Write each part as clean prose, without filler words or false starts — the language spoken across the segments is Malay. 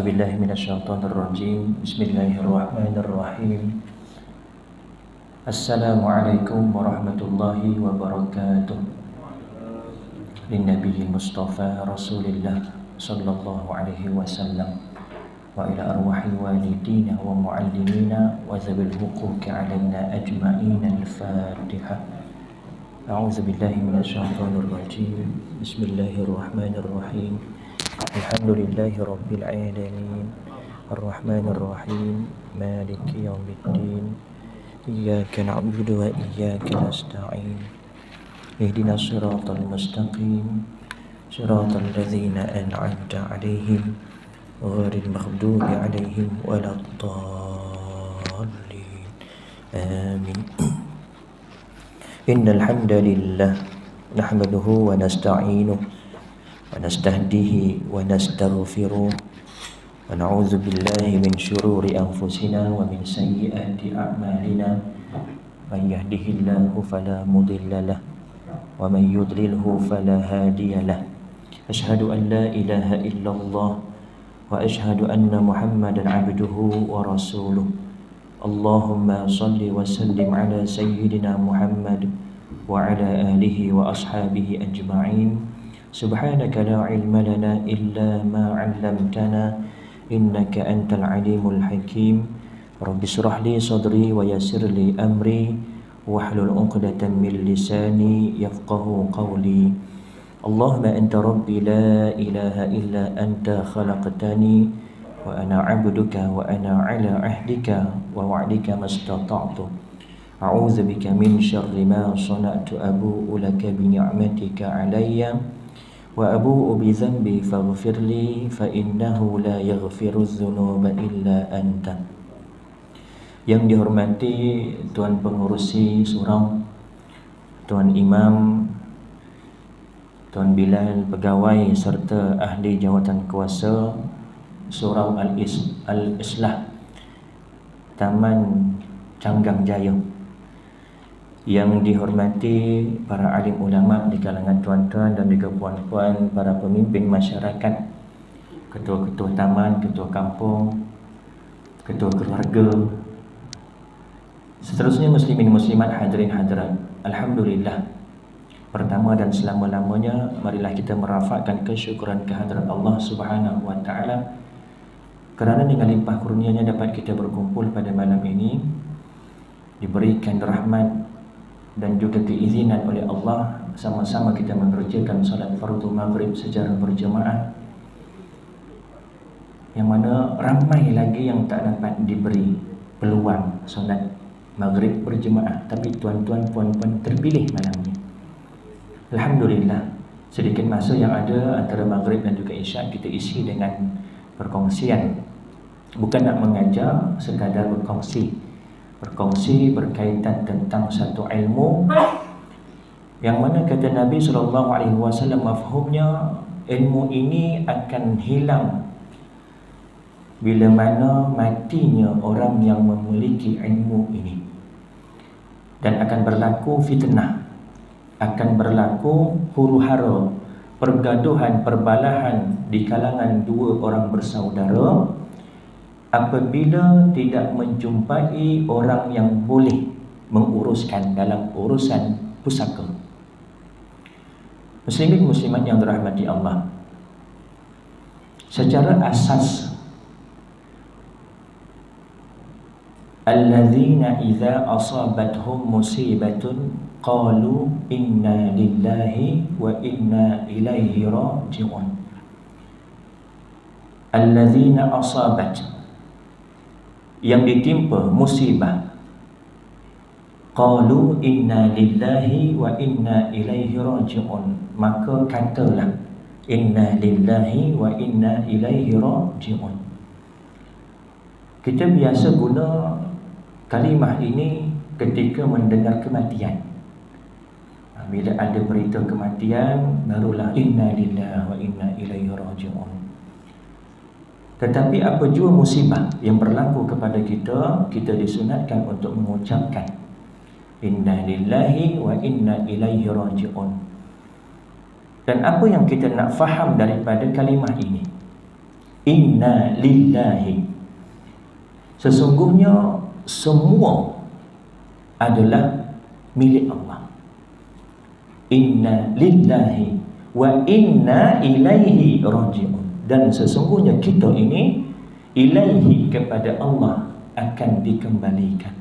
A'udzu billahi minasyaitonir rajim. Bismillahirrahmanirrahim. Assalamualaikum warahmatullahi wabarakatuh. Linnabiyil Mustafa Rasulillah sallallahu alaihi wasallam wa ila arwahi walidina wa muallimina wa zabil huquqi alaina ajma'in. Al-Fatihah. A'udzu billahi minasyaitonir rajim. Bismillahirrahmanirrahim. Alhamdulillahi rabbil alamin. Ar-Rahmanir Rahim. Maliki yaumiddin. Iyyaka na'budu wa iyyaka nasta'in. Ihdinas siratal mustaqim. Siratal ladzina an'amta 'alaihim ghairil maghdubi 'alaihim waladdallin. Amin. Innal hamdalillah nahmaduhu wa nasta'inuhu wa nastahdihi wa nastaghfiruh wa na'udzu billahi min syururi anfusina wa min sayyiati a'malina. Man yahdihillahu fala mudilla lahu wa man yudlilhu fala hadiya lahu. Asyhadu an la ilaha illallah wa asyhadu anna Muhammadan 'abduhu wa rasuluh. Allahumma salli wa sallim ala sayyidina Muhammad wa ala alihi wa ashabihi ajma'in. Subhanaka la ilma lana illa ma 'allamtana innaka antal alimul hakim. Rabbi shrah li sadri wa yassir li amri wahlul 'uqdatam min lisani yafqahu qawli. Allahumma anta rabbi la ilaha illa anta khalaqtani wa ana 'abduka wa ana 'ala 'ahdika wa wa'dika mastata'tu. A'udzu bika min syarri ma sana'tu abu'u laka bi ni'matika 'alayya wa abu'u bi dhanbi faghfirli fa innahu la yaghfiru dzunuba illa anta. Yang dihormati Tuan Pengurusi Surau, Tuan Imam, Tuan Bilal, pegawai serta ahli jawatan kuasa Surau Al-Islah Taman Canggang Jaya. Yang dihormati para alim ulama di kalangan tuan-tuan dan juga puan-puan, para pemimpin masyarakat, ketua-ketua taman, ketua kampung, ketua keluarga, seterusnya muslimin muslimat, hadirin hadirat. Alhamdulillah, pertama dan selama-lamanya marilah kita merafakkan kesyukuran kehadirat Allah Subhanahu wa taala kerana dengan limpah kurnianya dapat kita berkumpul pada malam ini, diberikan rahmat dan juga keizinan oleh Allah sama-sama kita mengerjakan salat fardu maghrib secara berjemaah, yang mana ramai lagi yang tak dapat diberi peluang salat maghrib berjemaah, tapi tuan-tuan puan-puan terpilih malam ini. Alhamdulillah, sedikit masa yang ada antara maghrib dan juga isyak kita isi dengan perkongsian. Bukan nak mengajar, sekadar berkongsi berkaitan tentang satu ilmu yang mana kata Nabi SAW, mafhumnya ilmu ini akan hilang bila mana matinya orang yang memiliki ilmu ini, dan akan berlaku fitnah, akan berlaku huru-hara, pergaduhan, perbalahan di kalangan dua orang bersaudara apabila tidak menjumpai orang yang boleh menguruskan dalam urusan pusaka. Muslimin muslimat yang dirahmati Allah, secara asas alladzina idza asabathum musibatun qalu inna lillahi wa inna ilaihi raji'un. Alladzina asabat, yang ditimpa musibah, qalu inna lillahi wa inna ilaihi raji'un, maka katalah inna lillahi wa inna ilaihi raji'un. Kita biasa guna kalimah ini ketika mendengar kematian. Bila ada berita kematian, barulah inna lillahi wa inna ilaihi raji'un. Tetapi apa jua musibah yang berlaku kepada kita, kita disunatkan untuk mengucapkan inna lillahi wa inna ilaihi raji'un. Dan apa yang kita nak faham daripada kalimah ini? Inna lillahi, sesungguhnya semua adalah milik Allah. Inna lillahi wa inna ilaihi raji'un, dan sesungguhnya kita ini ilaihi, kepada Allah akan dikembalikan.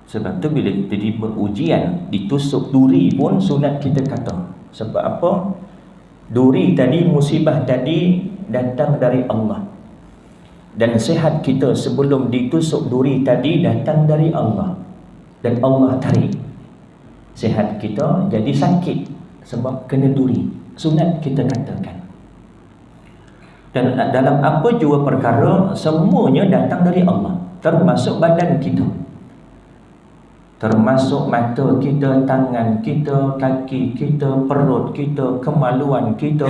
Sebab tu bila kita ujian, ditusuk duri pun sunat kita kata. Sebab apa? Duri tadi, musibah tadi datang dari Allah. Dan sihat kita sebelum ditusuk duri tadi datang dari Allah. Dan Allah tarik sihat kita jadi sakit sebab kena duri. Sunat kita katakan. Dan dalam apa jua perkara, semuanya datang dari Allah, termasuk badan kita, termasuk mata kita, tangan kita, kaki kita, perut kita, kemaluan kita,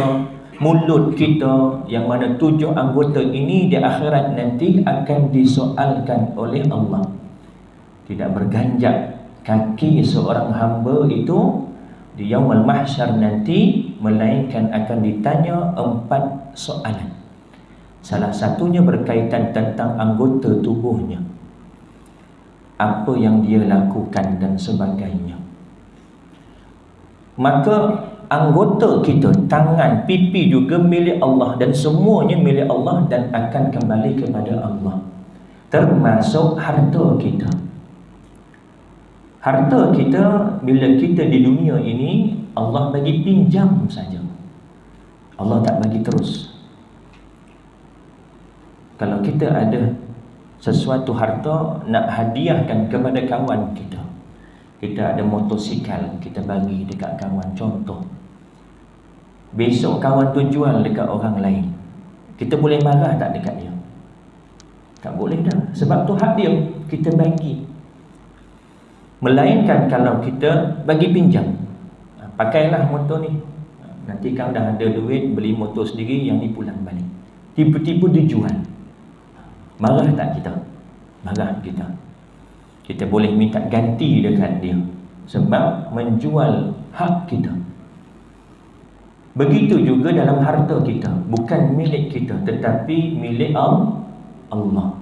mulut kita, yang mana 7 anggota ini di akhirat nanti akan disoalkan oleh Allah. Tidak berganjak kaki seorang hamba itu di yaumul mahsyar nanti, melainkan akan ditanya 4 soalan. Salah satunya berkaitan tentang anggota tubuhnya, apa yang dia lakukan dan sebagainya. Maka anggota kita, tangan, pipi juga milik Allah, dan semuanya milik Allah dan akan kembali kepada Allah, termasuk harta kita. Harta kita bila kita di dunia ini, Allah bagi pinjam saja, Allah tak bagi terus. Kalau kita ada sesuatu harta nak hadiahkan kepada kawan kita, kita ada motosikal, kita bagi dekat kawan, contoh, besok kawan tu jual dekat orang lain, kita boleh marah tak dekat dia? Tak boleh dah, sebab tu hak dia, kita bagi. Melainkan kalau kita bagi pinjam, pakailah motor ni, nanti kau dah ada duit beli motor sendiri, yang ni pulang balik, tiba-tiba dijual, marah tak kita? Marah kita. Kita boleh minta ganti dekat dia, sebab menjual hak kita. Begitu juga dalam harta kita, bukan milik kita tetapi milik Allah.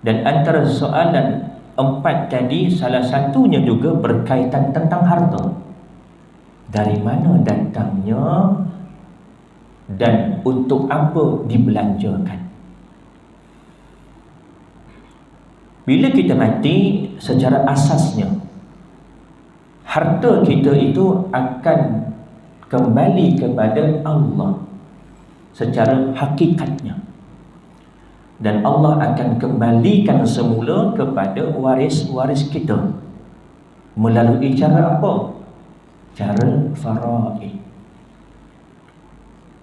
Dan antara soalan 4 tadi, salah satunya juga berkaitan tentang harta. Dari mana datangnya dan untuk apa dibelanjakan. Bila kita mati, secara asasnya harta kita itu akan kembali kepada Allah secara hakikatnya, dan Allah akan kembalikan semula kepada waris-waris kita. Melalui cara apa? Cara faraid.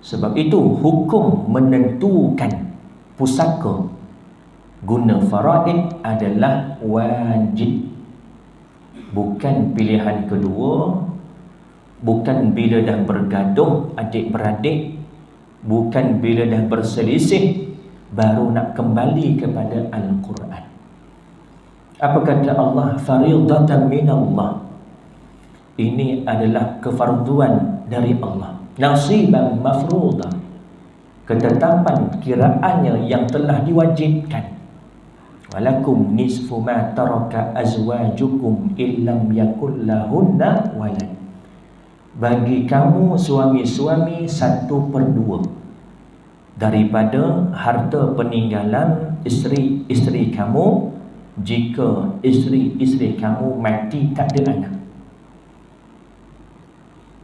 Sebab itu hukum menentukan pusaka guna faraid adalah wajib, bukan pilihan kedua, bukan bila dah bergaduh adik-beradik, bukan bila dah berselisih baru nak kembali kepada Al-Quran. Apa kata Allah? Faridatan minallah, ini adalah kefarduan dari Allah. Nasiban mafruḍah, ketetapan kiraannya yang telah diwajibkan. Walakum nisfu ma taraka azwajukum illam yakul lahunna walad, bagi kamu suami-suami 1/2 daripada harta peninggalan isteri-isteri kamu, jika isteri-isteri kamu mati tak ada anak.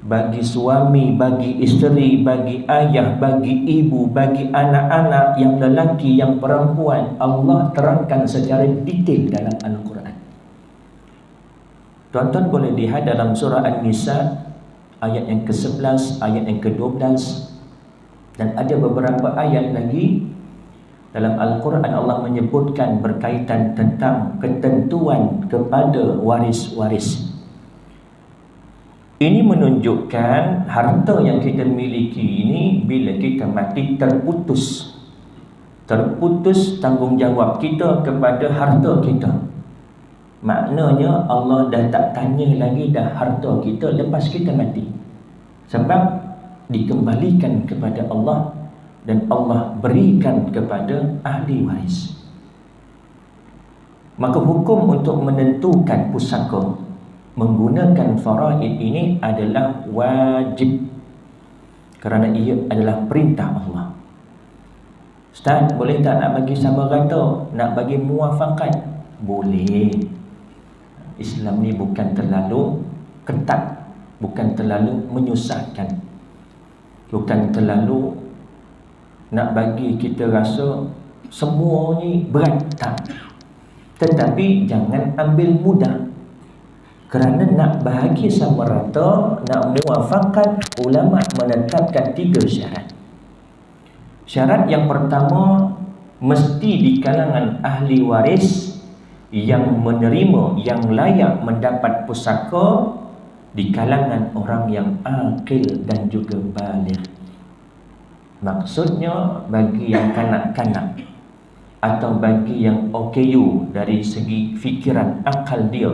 Bagi suami, bagi isteri, bagi ayah, bagi ibu, bagi anak-anak yang lelaki, yang perempuan, Allah terangkan secara detail dalam Al-Quran. Tuan-tuan boleh lihat dalam surah An-Nisa ayat yang ke-11, ayat yang ke-12, dan ada beberapa ayat lagi dalam Al-Quran. Allah menyebutkan berkaitan tentang ketentuan kepada waris-waris. Ini menunjukkan harta yang kita miliki ini, bila kita mati terputus tanggungjawab kita kepada harta kita. Maknanya Allah dah tak tanya lagi dah harta kita lepas kita mati. Sebab dikembalikan kepada Allah dan Allah berikan kepada ahli waris. Maka hukum untuk menentukan pusaka menggunakan faraid ini adalah wajib, kerana ia adalah perintah Allah. Ustaz, boleh tak nak bagi sama rata, nak bagi muafakat? Boleh. Islam ni bukan terlalu ketat, bukan terlalu menyusahkan, bukan terlalu nak bagi kita rasa semua ni berat, tak. Tetapi jangan ambil mudah, kerana nak bahagi sama rata, nak muafakat, ulama menetapkan 3 syarat. Syarat yang pertama, mesti di kalangan ahli waris yang menerima, yang layak mendapat pusaka, di kalangan orang yang akil dan juga baligh. Maksudnya bagi yang kanak-kanak atau bagi yang OKU dari segi fikiran akal dia,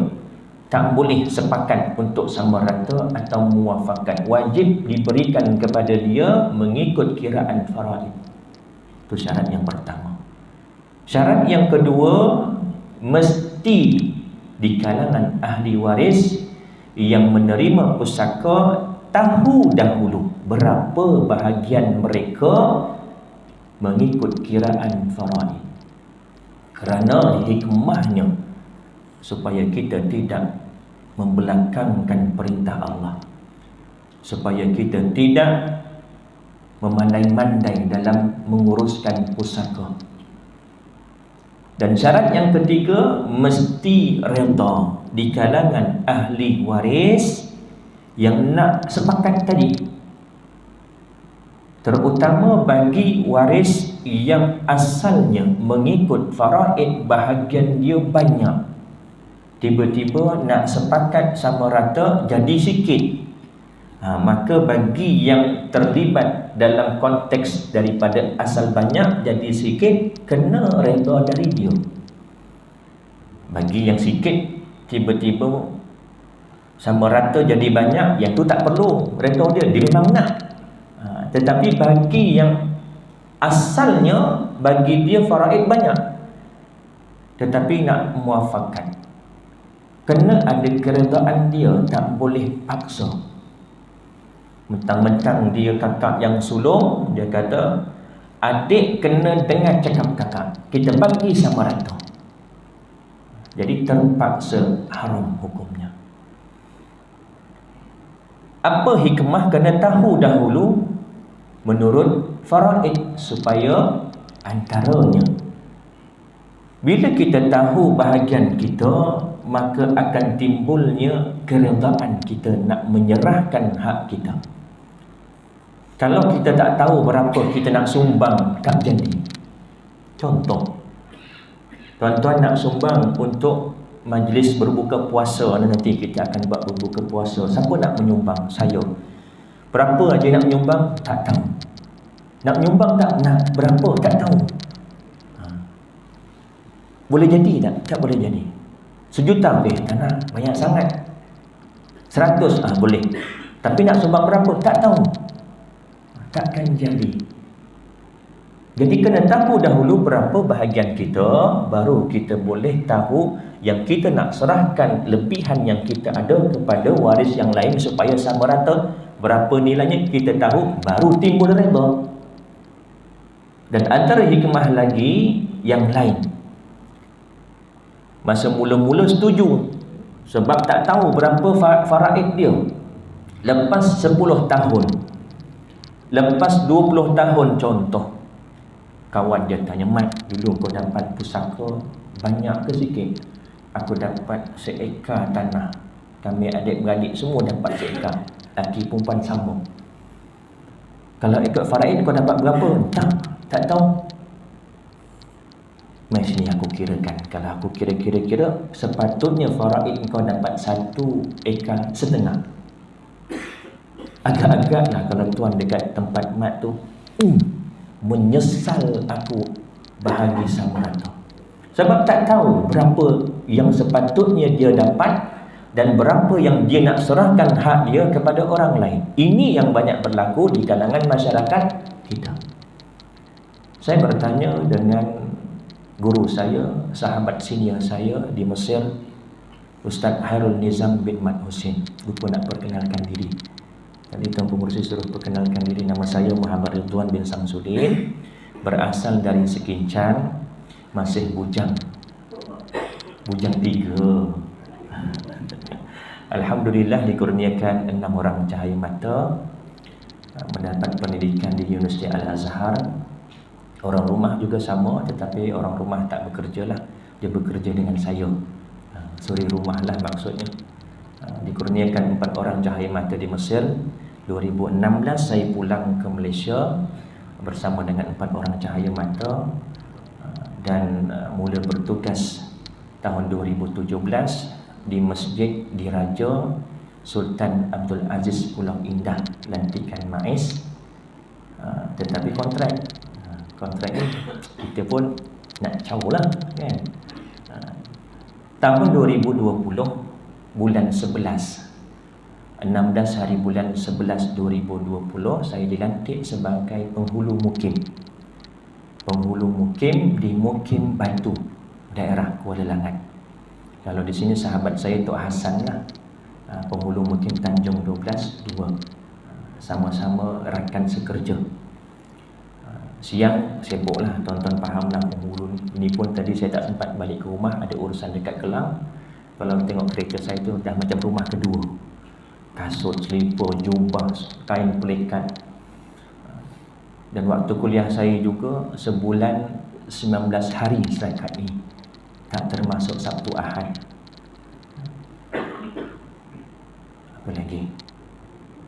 tak boleh sepakat untuk sama rata atau muafakat. Wajib diberikan kepada dia mengikut kiraan faraid. Itu syarat yang pertama. Syarat yang kedua, mesti di kalangan ahli waris yang menerima pusaka tahu dahulu berapa bahagian mereka mengikut kiraan faraid. Kerana hikmahnya supaya kita tidak membelakangkan perintah Allah, supaya kita tidak memandai-mandai dalam menguruskan pusaka. Dan syarat yang ketiga, mesti redha di kalangan ahli waris yang nak sepakat tadi, terutama bagi waris yang asalnya mengikut faraid bahagian dia banyak, tiba-tiba nak sepakat sama rata jadi sikit. Maka bagi yang terlibat dalam konteks daripada asal banyak jadi sikit, kena redha dari dia. Bagi yang sikit tiba-tiba sama rata jadi banyak, yang tu tak perlu redha dia memang nak. Tetapi bagi yang asalnya bagi dia faraid banyak, tetapi nak muafakat, kena ada keredaan dia, tak boleh paksa. Mentang-mentang dia kakak yang sulung, dia kata adik kena dengar cakap kakak, kita bagi sama rata. Jadi terpaksa, haram hukumnya. Apa hikmah? Kena tahu dahulu menurut faraid, supaya antaranya bila kita tahu bahagian kita, maka akan timbulnya keredaan kita nak menyerahkan hak kita. Kalau kita tak tahu berapa kita nak sumbang, tak jadi. Contoh, tuan-tuan nak sumbang untuk majlis berbuka puasa, nanti kita akan buat berbuka puasa. Siapa nak menyumbang? Saya. Berapa aja nak menyumbang? Tak tahu. Nak menyumbang tak? Nak. Berapa? Tak tahu. Boleh jadi tak? Tak boleh jadi. 1 juta? Tak nak. Banyak sangat. 100? Boleh. Tapi nak sumbang berapa? Tak tahu. Takkan jadi. Jadi kena tahu dahulu berapa bahagian kita, baru kita boleh tahu yang kita nak serahkan lebihan yang kita ada kepada waris yang lain supaya sama rata. Berapa nilainya kita tahu, baru timbul redha. Dan antara hikmah lagi yang lain, masa mula-mula setuju sebab tak tahu berapa faraid dia. Lepas 10 tahun, lepas 20 tahun, contoh, kawan dia tanya, "Mat, dulu kau dapat pusaka banyak ke sikit?" "Aku dapat 1 ekar tanah. Kami adik-beradik semua dapat 1 ekar. Laki perempuan sama." "Kalau ikut faraid kau dapat berapa?" Tak tahu. Mari sini aku kirakan. Kalau aku kira-kira, sepatutnya faraid kau dapat 1,5 ekar. Agak-agaklah kalau tuan dekat tempat mat tu, menyesal aku bahagi sama rata. Sebab tak tahu berapa yang sepatutnya dia dapat, dan berapa yang dia nak serahkan hak dia kepada orang lain. Ini yang banyak berlaku di kalangan masyarakat kita. Saya bertanya dengan guru saya, sahabat senior saya di Mesir, Ustaz Hairul Nizam bin Mat Hussein. Lupa nak perkenalkan diri. Tadi Tuan Pengurusi suruh perkenalkan diri. Nama saya Muhammad Ridwan bin Samsudin, berasal dari Sekincang, masih bujang 3. Alhamdulillah dikurniakan 6 orang cahaya mata, mendapat pendidikan di Universiti Al-Azhar. Orang rumah juga sama, tetapi orang rumah tak bekerja lah, dia bekerja dengan saya. Suri rumah lah maksudnya. Dikurniakan 4 orang cahaya mata di Mesir. 2016 saya pulang ke Malaysia bersama dengan 4 orang cahaya mata, dan mula bertugas tahun 2017 di masjid Diraja Sultan Abdul Aziz Pulau Indah, Lantikan Maiz. Tetapi kontrak ni kita pun nak caw lah kan. Tahun 2020 bulan 11, 16 hari bulan 11 2020, saya dilantik sebagai penghulu mukim di Mukim Batu, daerah Kuala Langat. Kalau di sini sahabat saya Tok Hasan lah, penghulu mukim Tanjung 12-2, sama-sama rakan sekerja. Siang sibuk lah, tuan-tuan faham lah penghulu ni. Ini pun tadi saya tak sempat balik ke rumah, ada urusan dekat Kelang. Kalau tengok kereta saya tu dah macam rumah kedua. Kasut, selipar, jubah, kain pelikat. Dan waktu kuliah saya juga sebulan 19 hari setakat ni, tak termasuk Sabtu Ahad. Apa lagi?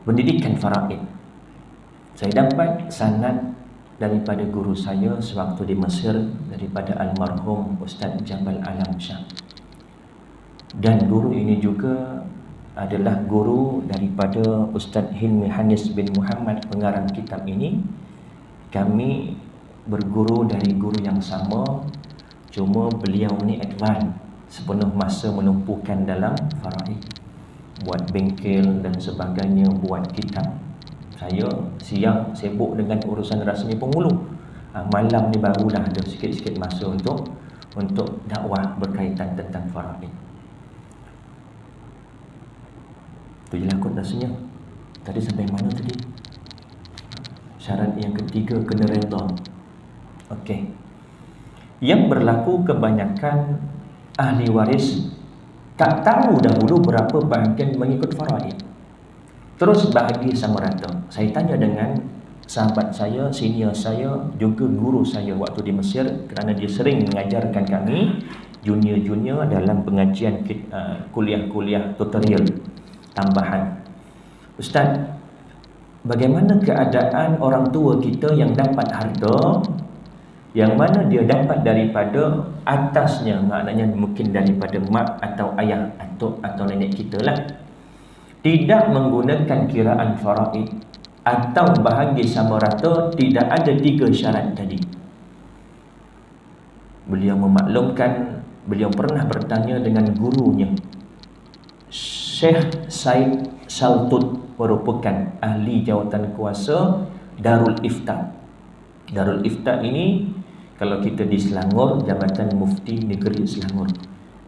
Pendidikan faraid. Saya dapat sanad daripada guru saya sewaktu di Mesir, daripada almarhum Ustaz Jabal Alam Shah. Dan guru ini juga adalah guru daripada Ustaz Hilmi Hanis bin Muhammad, pengarang kitab ini. Kami berguru dari guru yang sama, cuma beliau ni advance, sepenuh masa menumpukan dalam faraid, buat bengkel dan sebagainya, buat kitab. Saya siang sibuk dengan urusan rasmi penghulu, malam ni barulah ada sikit-sikit masa untuk dakwah berkaitan tentang faraid. Itu je lah kot rasanya. Tadi sampai mana tadi? Syarat yang ketiga, kena redha. Okey. Yang berlaku kebanyakan ahli waris tak tahu dahulu berapa bahagian mengikut faraid, terus bahagi sama rata. Saya tanya dengan sahabat saya, senior saya, juga guru saya waktu di Mesir, kerana dia sering mengajarkan kami junior-junior dalam pengajian kuliah-kuliah tutorial tambahan. Ustaz, bagaimana keadaan orang tua kita yang dapat harta, yang mana dia dapat daripada atasnya, maknanya mungkin daripada mak atau ayah atau nenek kita lah, tidak menggunakan kiraan faraid atau bahagi sama rata, tidak ada 3 syarat tadi. Beliau memaklumkan, beliau pernah bertanya dengan gurunya, Syekh Said Saltut, merupakan ahli jawatan kuasa Darul Ifta. Darul Ifta ini kalau kita di Selangor, Jabatan Mufti Negeri Selangor.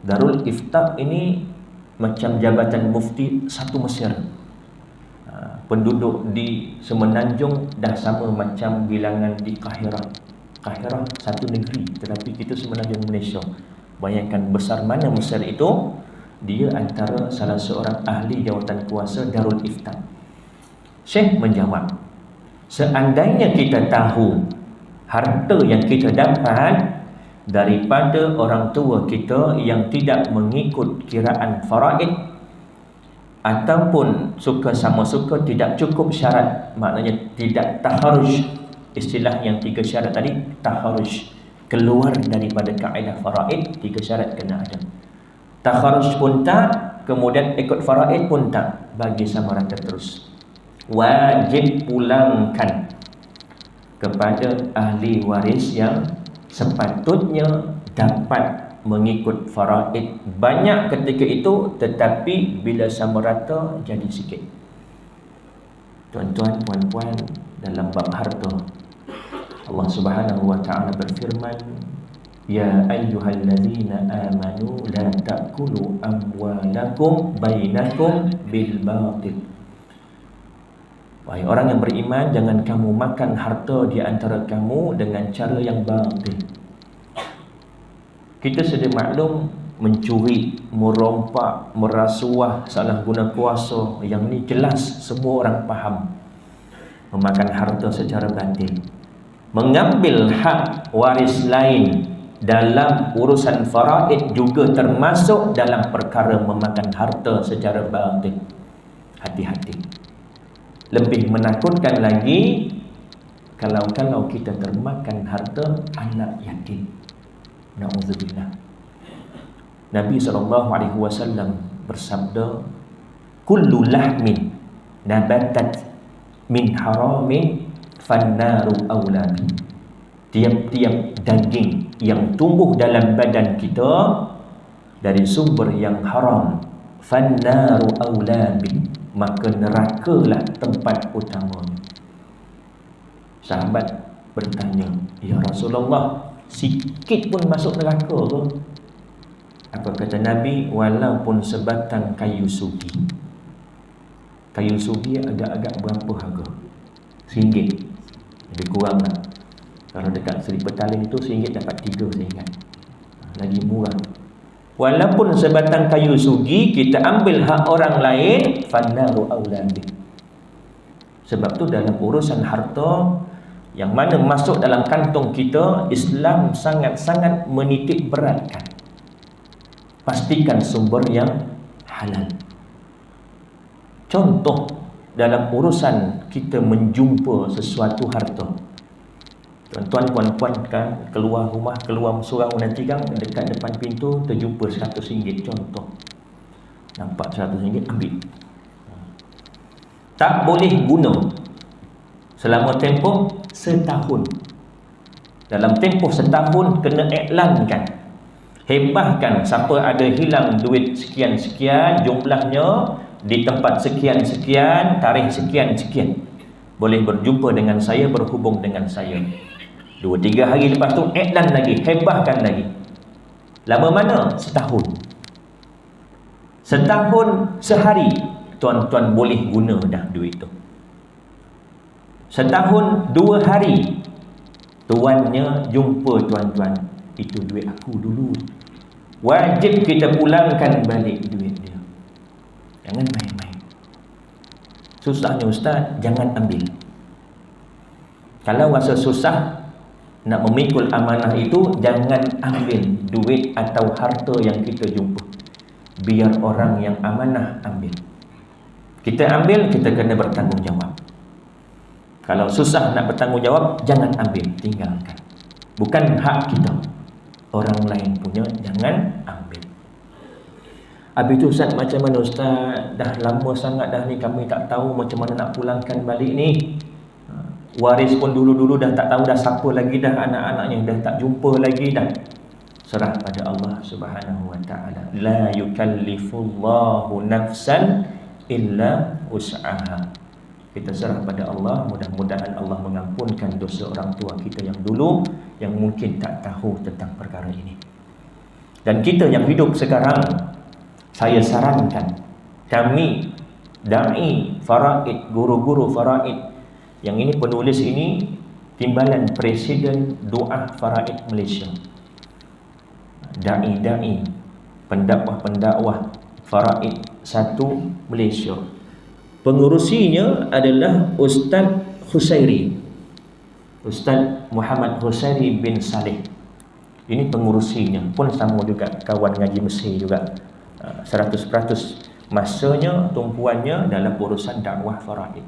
Darul Ifta ini macam Jabatan Mufti satu Mesir. Penduduk di Semenanjung dah sama macam bilangan di Kahirah. Kahirah satu negeri, tetapi kita Semenanjung Malaysia. Bayangkan besar mana Mesir itu. Dia antara salah seorang ahli jawatan kuasa Darul Ifta. Syekh menjawab, seandainya kita tahu harta yang kita dapat daripada orang tua kita yang tidak mengikut kiraan faraid, ataupun suka sama suka tidak cukup syarat, maknanya tidak taharuj, istilah yang 3 syarat tadi, taharuj, keluar daripada kaedah faraid, 3 syarat kena ada. Taharuj pun tak, kemudian ikut faraid pun tak, bagi sama rata terus. Wajib pulangkan kepada ahli waris yang sepatutnya dapat mengikut faraid banyak ketika itu, tetapi bila sama rata jadi sikit. Tuan-tuan, puan-puan, dalam bab harta Allah Subhanahu wa taala berfirman, ya ayyuhallazina amanu la ta'kulu amwalakum bainakum bil batil. Wahai orang yang beriman, jangan kamu makan harta di antara kamu dengan cara yang batil. Kita sedia maklum, mencuri, merompak, merasuah, salah guna kuasa, yang ni jelas semua orang faham. Memakan harta secara batil, mengambil hak waris lain dalam urusan faraid juga termasuk dalam perkara memakan harta secara batil. Hati-hati. Lebih menakutkan lagi kalau kita termakan harta anak yatim. Na'udzubillah. Nabi SAW bersabda, kullu lahmin nabatat min haramin fannaru awla bi. Tiap-tiap daging yang tumbuh dalam badan kita dari sumber yang haram, fannaru awla bi, maka nerakalah tempat utamanya. Sahabat bertanya, ya Rasulullah, sikit pun masuk neraka ke? Apa kata Nabi? Walaupun sebatang kayu sugi. Kayu sugi agak-agak berapa harga? RM1. Lebih kurang lah. Kalau dekat Seri Petaling itu RM1 dapat 3, saya ingat. Lagi murah. Walaupun sebatang kayu sugi, kita ambil hak orang lain, fannaru awla bih. Sebab tu dalam urusan harta yang mana masuk dalam kantong kita, Islam sangat-sangat menitik beratkan. Pastikan sumber yang halal. Contoh dalam urusan kita menjumpa sesuatu harta. Tuan-tuan, puan-puan kan keluar rumah, keluar surau nanti kan dekat depan pintu terjumpa RM100, contoh. Nampak RM100, ambil. Tak boleh guna selama tempoh setahun. Dalam tempoh setahun kena iklankan, hebahkan siapa ada hilang duit sekian-sekian jumlahnya di tempat sekian-sekian, tarikh sekian-sekian, boleh berjumpa dengan saya, berhubung dengan saya. 2-3 hari lepas tu iklan lagi, hebahkan lagi. Lama mana? Setahun. Setahun sehari tuan-tuan boleh guna dah duit tu. Setahun 2 hari tuannya jumpa tuan-tuan, itu duit aku dulu. Wajib kita pulangkan balik duit dia. Jangan main-main. Susahnya ustaz, jangan ambil. Kalau rasa susah nak memikul amanah itu, jangan ambil duit atau harta yang kita jumpa. Biar orang yang amanah ambil. Kita ambil, kita kena bertanggungjawab. Kalau susah nak bertanggungjawab, jangan ambil, tinggalkan. Bukan hak kita, orang lain punya, jangan ambil. Habis itu ustaz, macam mana ustaz? Dah lama sangat dah ni kami tak tahu macam mana nak pulangkan balik ni. Waris pun dulu-dulu dah tak tahu dah siapa lagi dah, anak-anaknya dah tak jumpa lagi dah. Serah pada Allah Subhanahu wa taala. La yukallifullahu nafsan illa wus'aha. Kita serah pada Allah, mudah-mudahan Allah mengampunkan dosa orang tua kita yang dulu yang mungkin tak tahu tentang perkara ini. Dan kita yang hidup sekarang, saya sarankan kami dai faraid, guru-guru faraid, yang ini penulis ini timbalan Presiden Doa Faraid Malaysia, dai-dai, pendakwah-pendakwah faraid 1 Malaysia. Pengurusinya adalah Ustaz Husairi, Ustaz Muhammad Husairi bin Saleh. Ini pengurusinya, pun sama juga kawan ngaji Mesir juga. 100% masanya, tumpuannya dalam urusan dakwah faraid.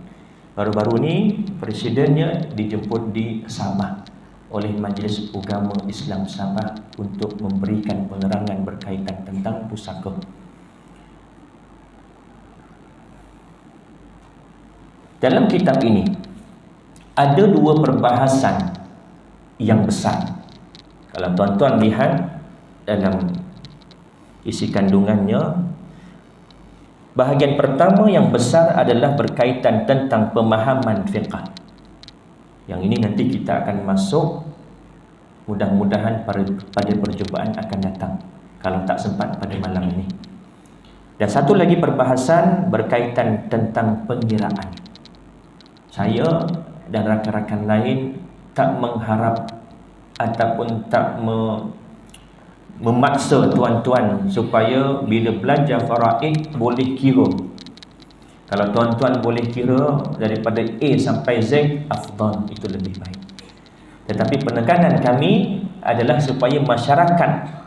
Baru-baru ni presidennya dijemput di Sabah oleh Majlis Ugama Islam Sabah untuk memberikan penerangan berkaitan tentang pusaka. Dalam kitab ini ada 2 perbahasan yang besar. Kalau tuan-tuan lihat dalam isi kandungannya. Bahagian pertama yang besar adalah berkaitan tentang pemahaman fiqh. Yang ini nanti kita akan masuk, mudah-mudahan pada perjumpaan akan datang, kalau tak sempat pada malam ini. Dan satu lagi perbahasan berkaitan tentang pengiraan. Saya dan rakan-rakan lain tak mengharap ataupun tak memaksa tuan-tuan supaya bila belajar faraid boleh kira. Kalau tuan-tuan boleh kira daripada A sampai Z, afdal, itu lebih baik. Tetapi penekanan kami adalah supaya masyarakat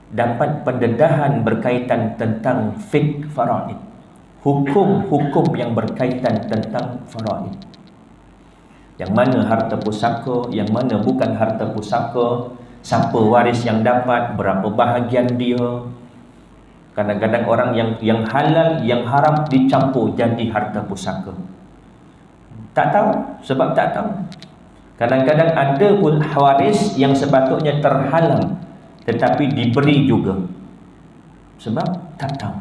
dapat pendedahan berkaitan tentang fiqh faraid, hukum-hukum yang berkaitan tentang faraid. Yang mana harta pusaka, yang mana bukan harta pusaka, siapa waris yang dapat, berapa bahagian dia. Kadang-kadang orang yang halal, yang haram dicampur jadi harta pusaka. Tak tahu, sebab tak tahu. Kadang-kadang ada pun waris yang sepatutnya terhalang tetapi diberi juga, sebab tak tahu.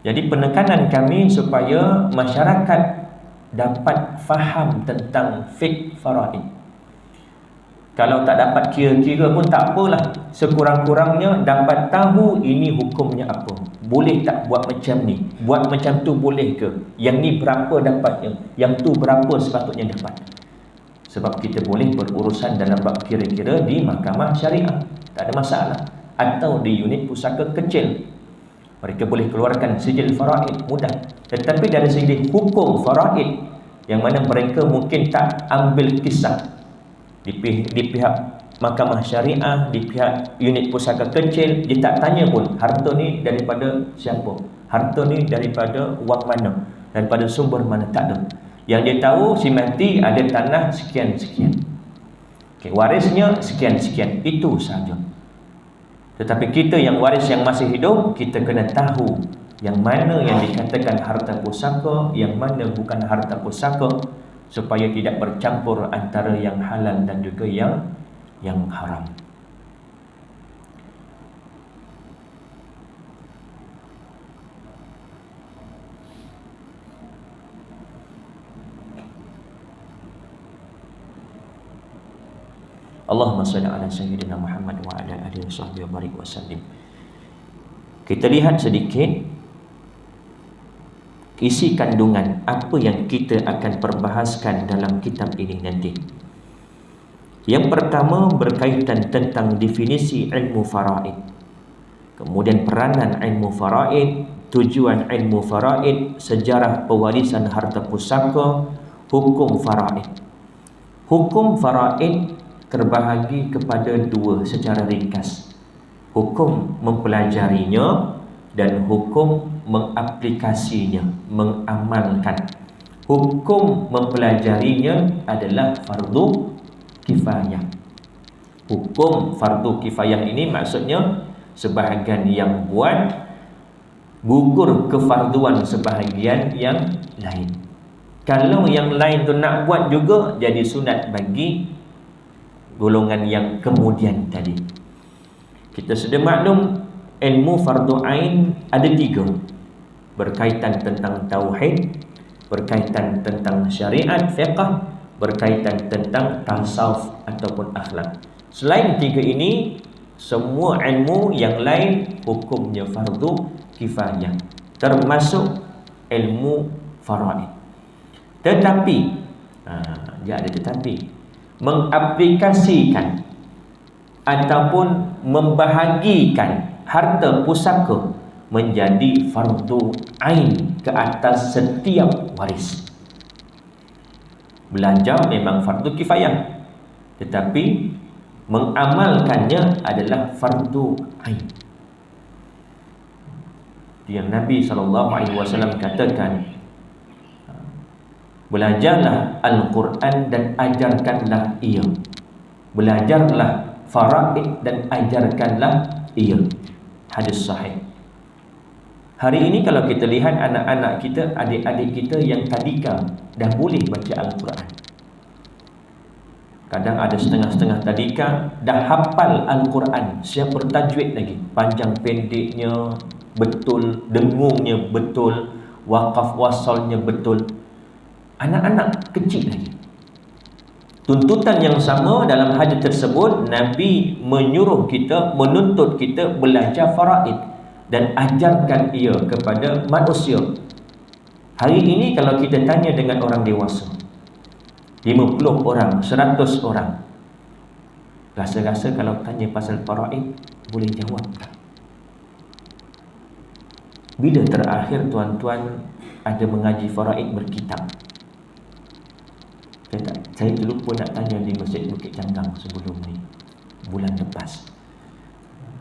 Jadi penekanan kami supaya masyarakat dapat faham tentang fiqh faraid. Kalau tak dapat kira-kira pun tak apalah, sekurang-kurangnya dapat tahu ini hukumnya apa. Boleh tak buat macam ni? Buat macam tu boleh ke? Yang ni berapa dapatnya? Yang tu berapa sepatutnya dapat? Sebab kita boleh berurusan dalam bab kira-kira di mahkamah syariah, tak ada masalah. Atau di unit pusaka kecil, mereka boleh keluarkan sijil faraid, mudah. Tetapi dari segi hukum faraid, yang mana mereka mungkin tak ambil kisah di pihak mahkamah syariah, di pihak unit pusaka kecil, dia tak tanya pun harta ni daripada siapa, harta ni daripada wang mana, daripada sumber mana, tak ada. Yang dia tahu si mati ada tanah sekian-sekian, okay, warisnya sekian-sekian, itu saja. Tetapi kita yang waris yang masih hidup, kita kena tahu yang mana yang dikatakan harta pusaka, yang mana bukan harta pusaka, supaya tidak bercampur antara yang halal dan juga yang haram. Allahumma salli ala sayyidina Muhammad wa ala alihi wasahbihi wa barik wasallim. Kita lihat sedikit isi kandungan apa yang kita akan perbahaskan dalam kitab ini nanti. Yang pertama berkaitan tentang definisi ilmu faraid, kemudian peranan ilmu faraid, tujuan ilmu faraid, sejarah pewarisan harta pusaka, hukum faraid. Hukum faraid terbahagi kepada dua secara ringkas: hukum mempelajarinya dan hukum mengaplikasinya, mengamalkan. Hukum mempelajarinya adalah fardu kifayah. Hukum fardu kifayah ini maksudnya sebahagian yang buat gugur kefarduan sebahagian yang lain. Kalau yang lain tu nak buat juga, jadi sunat bagi golongan yang kemudian tadi. Kita sudah maklum ilmu fardu ain ada tiga, berkaitan tentang tauhid, berkaitan tentang syariat fiqh, berkaitan tentang tasawuf ataupun akhlak. Selain tiga ini, semua ilmu yang lain hukumnya fardu kifayah, termasuk ilmu faraid. Tetapi dia ada tetapi, mengaplikasikan ataupun membahagikan harta pusaka menjadi fardu ain ke atas setiap waris. Belajar memang fardu kifayah, tetapi mengamalkannya adalah fardu ain. Yang Nabi SAW katakan, belajarlah Al-Quran dan ajarkanlah ia. Belajarlah faraid dan ajarkanlah ia. Hadis sahih. Hari ini kalau kita lihat anak-anak kita, adik-adik kita yang tadika dah boleh baca Al-Quran. Kadang ada setengah-setengah tadika dah hafal Al-Quran, siap bertajwid lagi, panjang pendeknya betul, dengungnya betul, waqaf wasalnya betul. Anak-anak kecil lagi. Tuntutan yang sama dalam hadis tersebut, Nabi menyuruh kita, menuntut kita belajar faraid dan ajarkan ia kepada manusia. Hari ini kalau kita tanya dengan orang dewasa, 50 orang, 100 orang, rasa-rasa kalau tanya pasal faraid boleh jawab tak? Bila terakhir tuan-tuan ada mengaji faraid berkitab? Saya dulu pun nak tanya di Masjid Bukit Canggang sebelum ni, bulan lepas.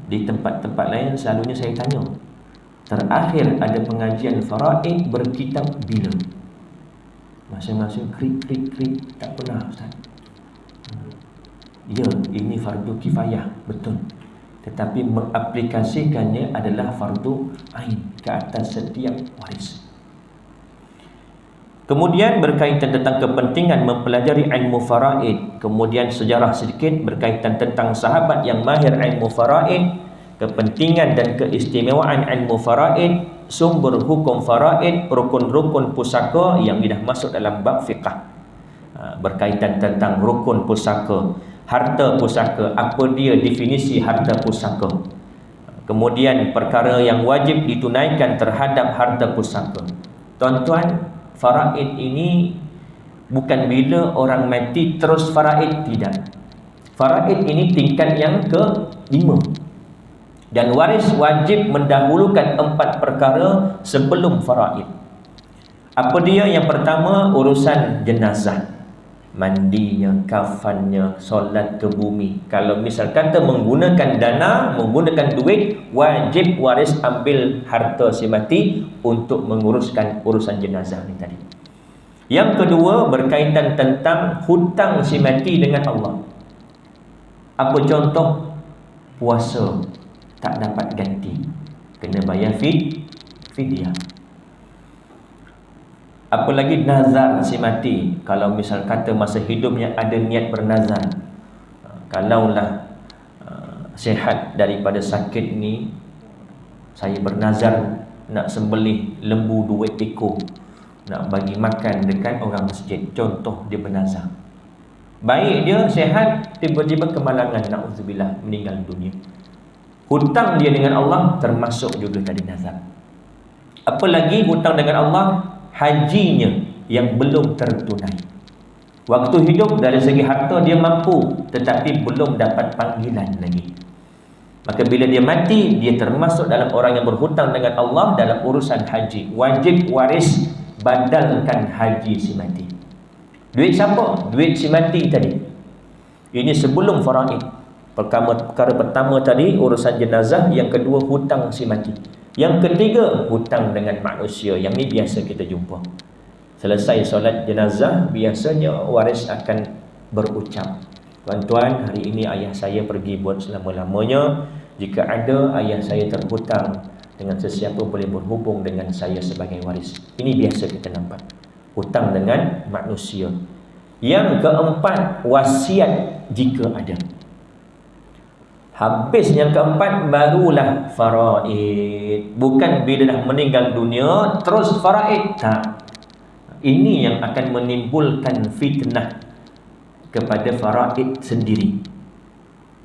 Di tempat-tempat lain selalunya saya tanya, terakhir ada pengajian faraid berkitab bila? Masing-masing krik, tak pernah Ustaz. Ya, ini fardu kifayah, betul. Tetapi mengaplikasikannya adalah fardu ain ke atas setiap waris. Kemudian berkaitan tentang kepentingan mempelajari ilmu faraid. Kemudian sejarah sedikit berkaitan tentang sahabat yang mahir ilmu faraid, kepentingan dan keistimewaan ilmu faraid, sumber hukum faraid, rukun-rukun pusaka yang dah masuk dalam bab fiqh. Berkaitan tentang rukun pusaka, harta pusaka, apa dia definisi harta pusaka. Kemudian perkara yang wajib ditunaikan terhadap harta pusaka. Tuan-tuan, faraid ini bukan bila orang mati terus faraid, tidak. Faraid ini tingkat yang ke-5. Dan waris wajib mendahulukan 4 perkara sebelum faraid. Apa dia? Yang pertama, urusan jenazah, mandinya, kafannya, solat ke bumi. Kalau misal kata menggunakan dana, menggunakan duit, wajib waris ambil harta si mati untuk menguruskan urusan jenazah ni tadi. Yang kedua, berkaitan tentang hutang si mati dengan Allah. Apa contoh? Puasa tak dapat ganti, kena bayar fidyah. Apa lagi? Nazar si mati. Kalau misal kata masa hidupnya ada niat bernazar, kalaulah sihat daripada sakit ni, saya bernazar nak sembelih lembu 2 ekor, nak bagi makan dekat orang masjid. Contoh dia bernazar. Baik dia sihat, tiba-tiba kemalangan, na'udzubillah, meninggal dunia. Hutang dia dengan Allah termasuk juga tadi nazar. Apa lagi hutang dengan Allah? Hajinya yang belum tertunai. Waktu hidup dari segi harta dia mampu, tetapi belum dapat panggilan lagi. Maka bila dia mati, dia termasuk dalam orang yang berhutang dengan Allah dalam urusan haji. Wajib waris badalkan haji si mati. Duit siapa? Duit si mati tadi. Ini sebelum faraid. Perkara pertama tadi urusan jenazah, yang kedua hutang si mati, yang ketiga hutang dengan manusia. Yang ni biasa kita jumpa. Selesai solat jenazah, biasanya waris akan berucap, tuan-tuan, hari ini ayah saya pergi buat selama-lamanya. Jika ada ayah saya terhutang dengan sesiapa, boleh berhubung dengan saya sebagai waris. Ini biasa kita nampak, hutang dengan manusia. Yang keempat, wasiat jika ada. Habis yang keempat, barulah faraid. Bukan bila dah meninggal dunia terus faraid, tak. Ini yang akan menimbulkan fitnah kepada faraid sendiri.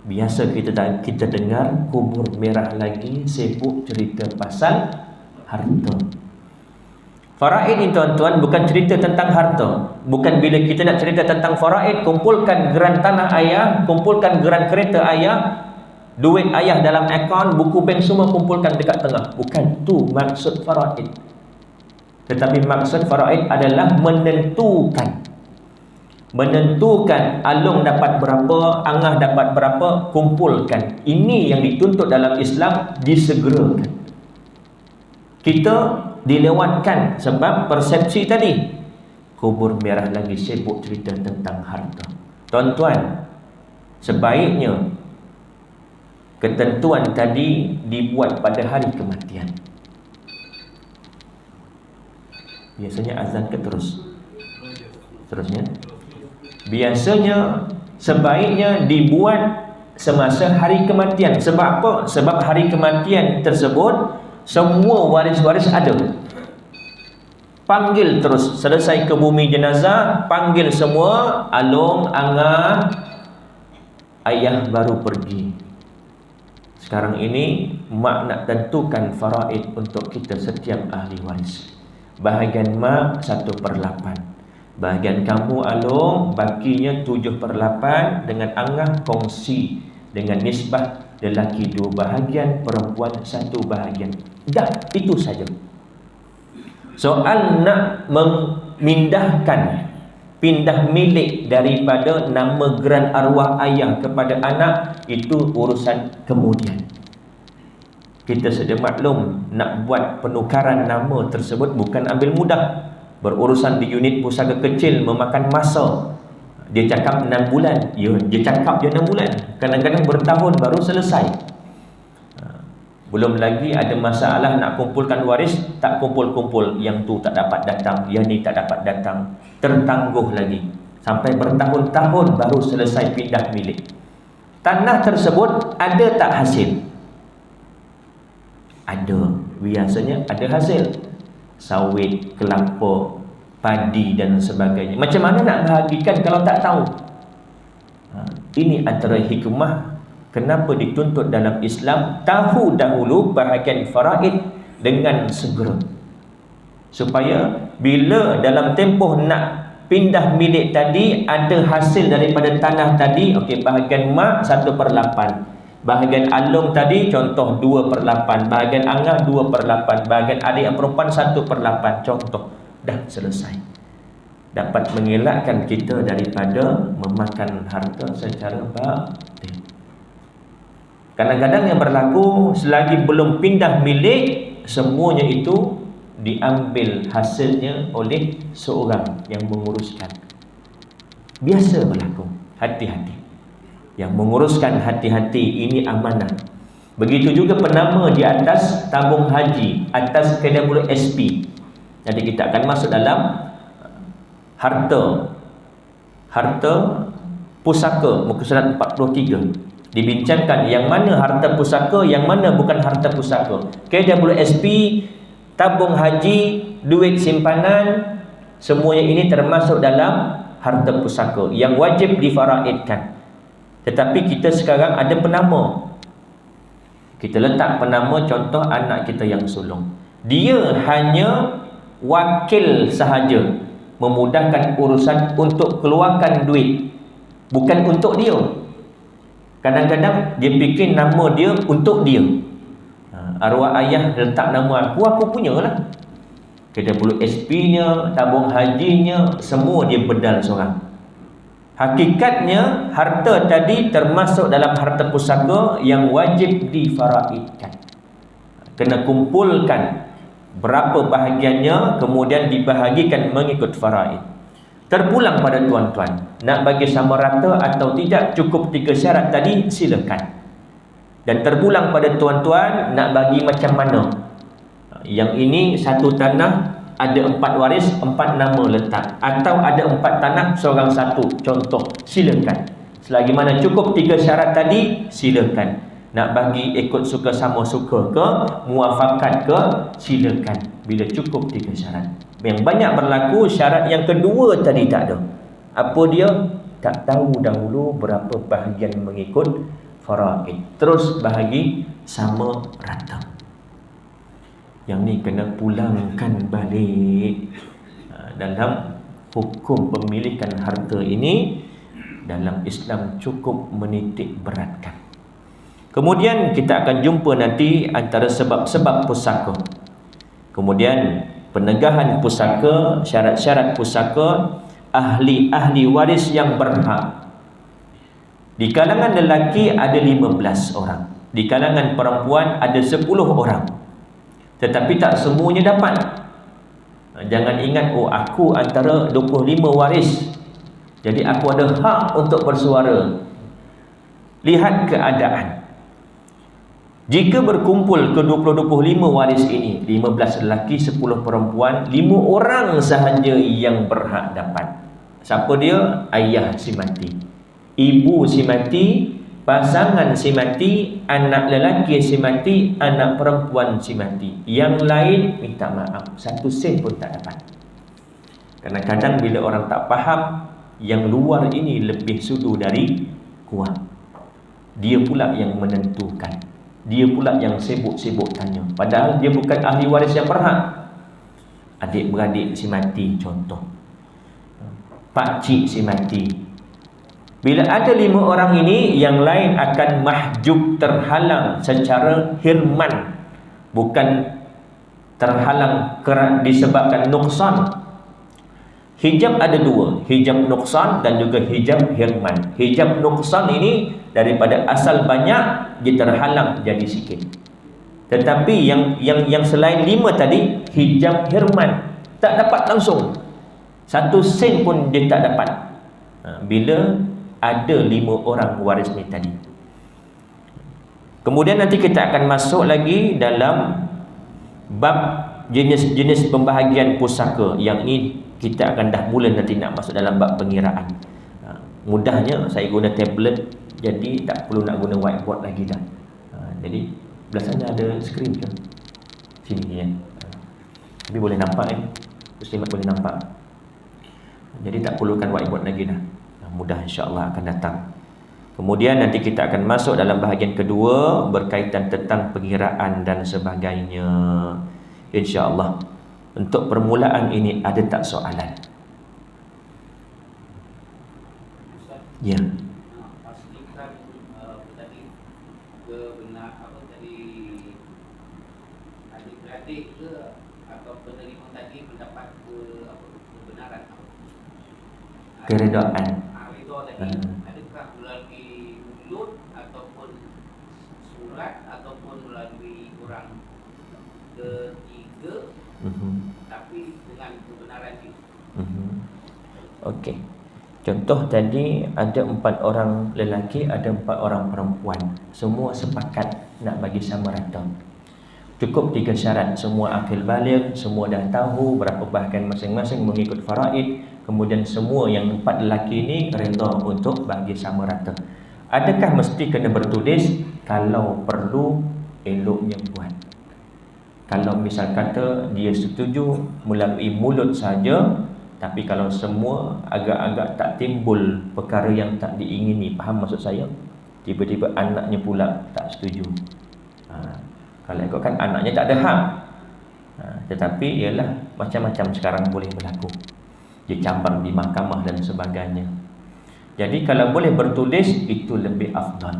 Biasa kita dengar kubur merah lagi sibuk cerita pasal harta. Faraid ini tuan-tuan bukan cerita tentang harta. Bukan bila kita nak cerita tentang faraid, kumpulkan geran tanah ayah, kumpulkan geran kereta ayah, duit ayah dalam akaun, buku bank semua kumpulkan dekat tengah. Bukan tu maksud faraid. Tetapi maksud faraid adalah menentukan. Menentukan Alung dapat berapa, Angah dapat berapa, kumpulkan. Ini yang dituntut dalam Islam, disegerakan. Kita dilewatkan sebab persepsi tadi. Kubur merah lagi sibuk cerita tentang harta. Tuan-tuan, sebaiknya ketentuan tadi dibuat pada hari kematian. Biasanya azan ke terusnya? Biasanya sebaiknya dibuat semasa hari kematian. Sebab apa? Sebab hari kematian tersebut semua waris-waris ada. Panggil terus, selesai ke bumi jenazah, panggil semua, alung, angah, ayah baru pergi. Sekarang ini mak nak tentukan faraid untuk kita setiap ahli waris. Bahagian mak 1/8, bahagian kamu alung bakinya 7/8, dengan angah kongsi dengan nisbah lelaki 2 bahagian, perempuan 1 bahagian. Dah, itu saja. Soal nak memindahkan, pindah milik daripada nama geran arwah ayah kepada anak, itu urusan kemudian. Kita sedia maklum, nak buat penukaran nama tersebut bukan ambil mudah. Berurusan di unit pusaka kecil memakan masa. Dia cakap 6 bulan, dia cakap je 6 bulan, kadang-kadang bertahun baru selesai. Belum lagi ada masalah nak kumpulkan waris, tak kumpul-kumpul, yang tu tak dapat datang, yang ni tak dapat datang, tertangguh lagi sampai bertahun-tahun baru selesai pindah milik. Tanah tersebut ada tak hasil? Ada, biasanya ada hasil. Sawit, kelapa, padi dan sebagainya. Macam mana nak bahagikan kalau tak tahu? Ini antara hikmah kenapa dituntut dalam Islam tahu dahulu bahagian faraid dengan segera, supaya bila dalam tempoh nak pindah milik tadi ada hasil daripada tanah tadi, okey, bahagian mak 1/8, bahagian alung tadi contoh 2/8, bahagian angah 2/8, bahagian adik yang perempuan 1/8, contoh, dah selesai. Dapat mengelakkan kita daripada memakan harta secara batil. Kadang-kadang yang berlaku, selagi belum pindah milik, semuanya itu diambil hasilnya oleh seorang yang menguruskan. Biasa berlaku. Hati-hati. Yang menguruskan hati-hati, ini amanah. Begitu juga penama di atas tabung haji, atas KWSP. Jadi kita akan masuk dalam harta pusaka, muka surat 43. Dibincangkan yang mana harta pusaka, yang mana bukan harta pusaka. KWSP, tabung haji, duit simpanan, semuanya ini termasuk dalam harta pusaka yang wajib difaraidkan. Tetapi kita sekarang ada penama. Kita letak penama, contoh anak kita yang sulung. Dia hanya wakil sahaja, memudahkan urusan untuk keluarkan duit, bukan untuk dia. Kadang-kadang dia fikir nama dia untuk dia. Arwah ayah letak nama aku punyalah. KWSP-nya, tabung hajinya, semua dia bedal seorang. Hakikatnya harta tadi termasuk dalam harta pusaka yang wajib difaraidkan. Kena kumpulkan berapa bahagiannya, kemudian dibahagikan mengikut faraid. Terpulang pada tuan-tuan, nak bagi sama rata atau tidak, cukup 3 syarat tadi, silakan. Dan terpulang pada tuan-tuan, nak bagi macam mana. Yang ini satu tanah, ada 4 waris, 4 nama letak. Atau ada 4 tanah, seorang satu, contoh, silakan. Selagi mana cukup 3 syarat tadi, silakan. Nak bagi ikut suka sama suka ke, muafakat ke, silakan. Bila cukup 3 syarat. Yang banyak berlaku syarat yang kedua tadi tak ada. Apa dia? Tak tahu dahulu berapa bahagian mengikut faraid. Terus bahagi sama rata. Yang ni kena pulangkan balik. Dalam hukum pemilikan harta ini, dalam Islam cukup menitik beratkan. Kemudian kita akan jumpa nanti antara sebab-sebab pusaka. Kemudian penegahan pusaka, syarat-syarat pusaka, ahli-ahli waris yang berhak. Di kalangan lelaki ada 15 orang. Di kalangan perempuan ada 10 orang. Tetapi tak semuanya dapat. Jangan ingat, oh aku antara 25 waris, jadi aku ada hak untuk bersuara. Lihat keadaan. Jika berkumpul ke 25 waris ini, 15 lelaki, 10 perempuan, 5 orang sahaja yang berhak dapat. Siapa dia? Ayah si mati. ibu si mati, pasangan si mati, anak lelaki si mati, anak perempuan si mati. Yang lain minta maaf, 1 sen pun tak dapat. Kadang-kadang bila orang tak faham, yang luar ini lebih sudu dari kuat. Dia pula yang menentukan, dia pula yang sibuk-sibuk tanya, padahal dia bukan ahli waris yang berhak. Adik-beradik si mati contoh, pakcik si mati. Bila ada 5 orang ini, yang lain akan mahjub, terhalang secara hirman, bukan terhalang disebabkan nuksan. Hijab ada 2, hijab nuksan dan juga hijab hirman. Hijab nuksan ini daripada asal banyak, dia terhalang jadi sikit. Tetapi yang selain 5 tadi, hijab hirman, tak dapat langsung, 1 sen pun dia tak dapat. Bila ada 5 orang waris ni tadi. Kemudian nanti kita akan masuk lagi dalam bab jenis-jenis pembahagian pusaka. Yang ini kita akan dah mula nanti nak masuk dalam bab pengiraan. Mudahnya saya guna tablet, jadi tak perlu nak guna whiteboard lagi dah. Jadi belah sana ada skrin ke? Sini ya. Tapi boleh nampak Muslimat boleh nampak. Jadi tak perlukan whiteboard lagi dah. Mudah insya-Allah akan datang. Kemudian nanti kita akan masuk dalam bahagian kedua berkaitan tentang pengiraan dan sebagainya. Insya-Allah. Untuk permulaan ini ada tak soalan? Ya. Pastikan tadi kebenar apa tadi adik-beradik ke atau penerima tadi mendapat kebenaran Keredaan. Adakah melalui mulut ataupun surat ataupun melalui orang ketiga, tapi dengan kebenaran itu. Okey. Contoh tadi ada 4 orang lelaki, ada 4 orang perempuan. Semua sepakat nak bagi sama rata. Cukup 3 syarat, semua akil baligh, semua dah tahu berapa bahagian masing-masing mengikut faraid. Kemudian semua yang 4 lelaki ini redha untuk bagi sama rata. Adakah mesti kena bertulis? Kalau perlu, eloknya buat. Kalau misal kata dia setuju melalui mulut saja, tapi kalau semua agak-agak tak timbul perkara yang tak diingini, faham maksud saya? Tiba-tiba anaknya pula tak setuju. Kalau ikutkan anaknya tak ada hak. Tetapi ialah macam-macam sekarang boleh berlaku. Dia campur di mahkamah dan sebagainya. Jadi kalau boleh bertulis, itu lebih afdal.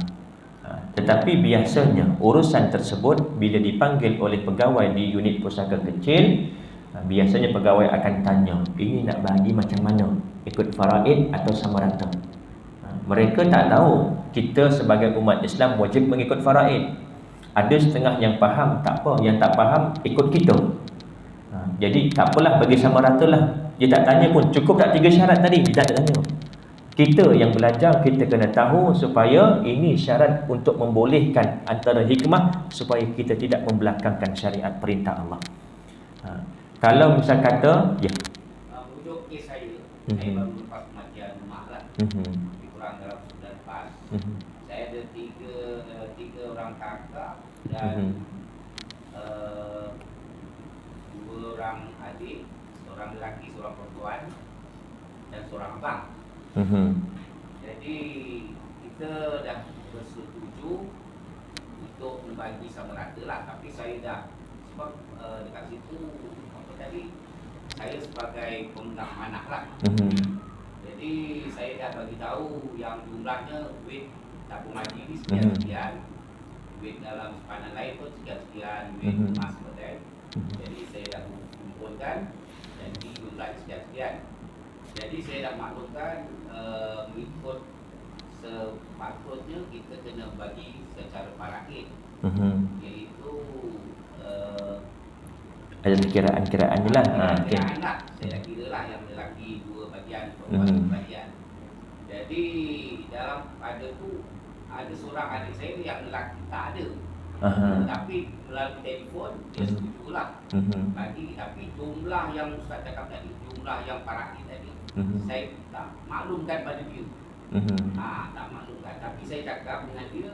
Tetapi biasanya urusan tersebut bila dipanggil oleh pegawai di unit pusaka kecil, biasanya pegawai akan tanya, ini nak bagi macam mana? Ikut faraid atau sama rata? Mereka tak tahu kita sebagai umat Islam wajib mengikut faraid. Ada setengah yang faham, tak apa. Yang tak faham, ikut kita. Jadi tak apalah, bagi sama rata lah. Dia tak tanya pun, cukup tak 3 syarat tadi? Dia tak tanya. Kita yang belajar, kita kena tahu supaya ini syarat untuk membolehkan antara hikmah supaya kita tidak membelakangkan syariat perintah Allah. Kalau misal kata, ya. Untuk kes saya baru lepas kematian mak lah. Lebih kurang dalam bulan lepas. Saya ada tiga orang kakak dan 2 orang adik, seorang lelaki, seorang perempuan dan seorang abang. Jadi kita dah bersetuju untuk membagi sama rata lah. Tapi saya dah sebab dekat situ apa tadi, saya sebagai pemegang amanah lah. Jadi saya dah bagi tahu yang jumlahnya duit tabung majlis sekian-sekian, duit dalam simpanan lain pun sekian-sekian, duit emas sebagainya. Jadi saya dah kumpulkan dan jumlahnya sekian-sekian. Jadi saya dah maklumkan mengikut sepatutnya kita kena bagi secara faraid, iaitu ada kiraan-kiraan je lah. Kiraan lah. Saya dah kira lah yang lelaki 2 bahagian, perempuan 2 bahagian. Jadi dalam ada tu ada seorang adik saya yang lelaki tak ada. Tapi melalui telefon dia setujulah bagi. Tapi jumlah yang Ustaz cakap tadi, jumlah yang faraid tadi, saya tak maklumkan pada dia. Tak maklumkan. Tapi saya cakap dengan dia,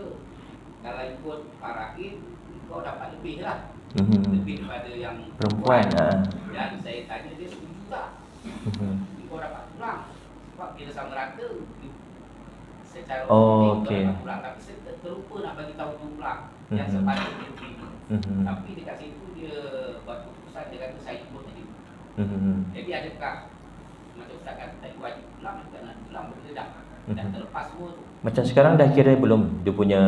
kalau ikut faraid, kau dapat lebih lah. Lebih daripada yang perempuan. Dan saya tanya dia setuju tak? Kau dapat kurang. Sebab bila sama rata, secara kau dapat kurang. Tapi saya terlupa nak bagi tahu jumlah yang sepatutnya diterima. Tapi dekat situ dia buat keputusan, dia kata saya ikut tadi. Jadi adakah macam Ustaz kata tadi wajib pulang, bukan nak pulang benda dah terlepas semua tu. Macam sekarang dah kira belum dia punya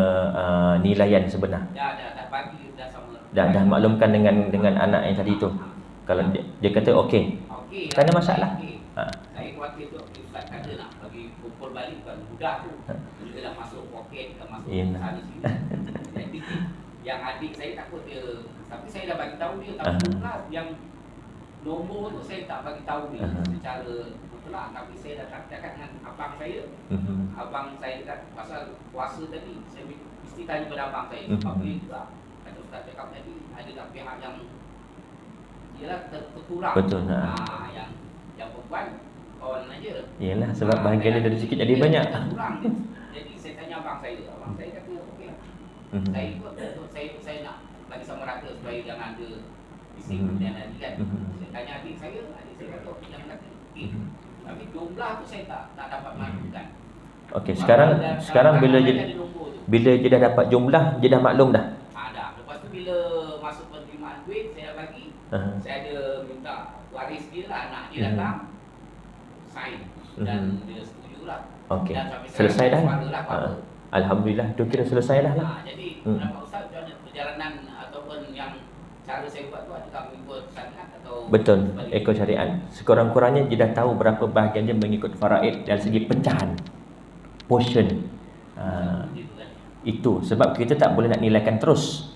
nilaian sebenar. Dah bagi dah sama. Dah maklumkan dengan anak yang tadi tu. Kalau dia kata okey. Tak ada masalah. Saya khawatir tu Ustaz kata nak bagi kumpul balik kan budak tu. Dia dah masuk poket, dah masuk sana sini. Jadi yang adik saya takut dia, tapi saya dah bagi tahu dia, tapi pula yang nombor tu saya tak bagi tahu dia secara mutlak, tapi saya dah cakap dengan abang saya. Abang saya dekat pasal puasa tadi, saya mesti tanya pada abang saya. Sebab dia juga kata Ustaz cakap tadi, ada tak pihak yang ialah terkurang. Betul. Yang perempuan kawan aja. Yalah, sebab bahagian dia dari sikit jadi banyak. Terkurang. Jadi saya tanya abang saya kata okey. Saya ikut saya nak bagi sama rata supaya jangan ada bising kemudian nanti kan. Saya tanya adik saya kata jangan kata okey. Tapi jumlah tu saya tak dapat maklumkan. Okey, sekarang bila dia dah dapat jumlah, dia dah maklum dah. Dah. Lepas tu bila masuk penerimaan duit saya bagi. Saya ada minta waris dia lah, anak dia datang sign dan dia setujulah. Okey. Selesai dah. Alhamdulillah, tu kira selesai dah lah. Jadi nampak Ustaz macam mana perjalanan ataupun yang cara saya buat tu, adakah mengikut syariat atau betul, ikut syariat. Sekurang-kurangnya dia dah tahu berapa bahagian dia mengikut faraid dari segi pecahan portion. Itu sebab kita tak boleh nak nilaikan terus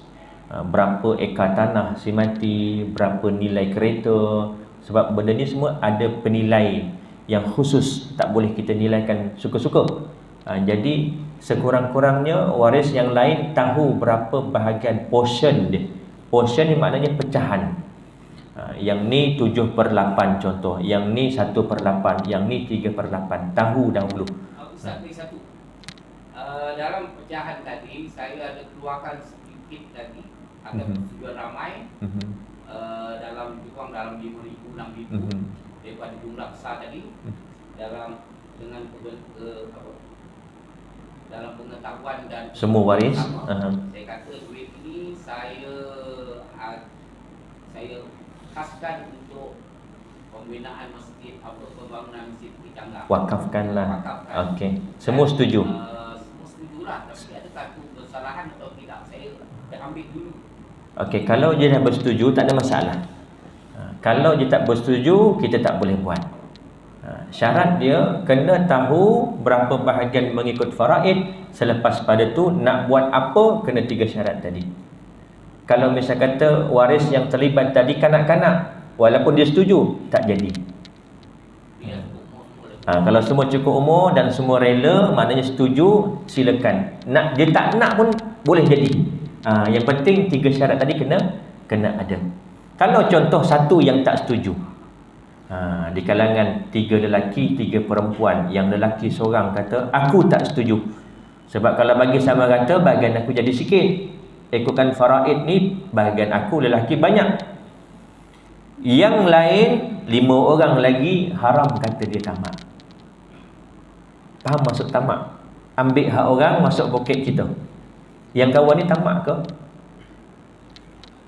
berapa ekar tanah semati, berapa nilai kereta, sebab benda ni semua ada penilai yang khusus, tak boleh kita nilaikan suka-suka. Jadi sekurang-kurangnya waris yang lain tahu berapa bahagian portion dia. Portion ni maknanya pecahan. Yang ni 7/8 contoh, yang ni 1/8, yang ni 3/8. Tahu dahulu. Ustaz, ni satu. Dalam pecahan tadi saya ada keluarkan sedikit tadi, ada persetujuan ramai. Dalam 5,000, 6,000 daripada jumlah besar tadi. Dalam dengan dalam pengetahuan dan semua waris. Saya kata duit ini saya khaskan untuk pembinaan masjid, pembangunan masjid di Canggah. Wakafkanlah. Okey. Semua setuju. Semua setujulah, tapi ada satu kesalahan atau tidak saya ambil dulu. Okey, kalau dia dah bersetuju tak ada masalah. Kalau dia tak bersetuju, kita tak boleh buat. Syarat dia kena tahu berapa bahagian mengikut faraid. Selepas pada tu nak buat apa, kena 3 syarat tadi. Kalau misal kata waris yang terlibat tadi kanak-kanak, walaupun dia setuju, tak jadi. Kalau semua cukup umur dan semua rela, maknanya setuju, silakan. Nak dia tak nak pun boleh jadi. Yang penting 3 syarat tadi kena ada. Kalau contoh satu yang tak setuju, di kalangan 3 lelaki, 3 perempuan, yang lelaki seorang kata aku tak setuju, sebab kalau bagi sama rata bahagian aku jadi sikit, ikutkan faraid ni bahagian aku lelaki banyak. Yang lain 5 orang lagi haram, kata dia tamak. Faham maksud tamak? Ambil hak orang masuk poket kita. Yang kawan ni tamak ke?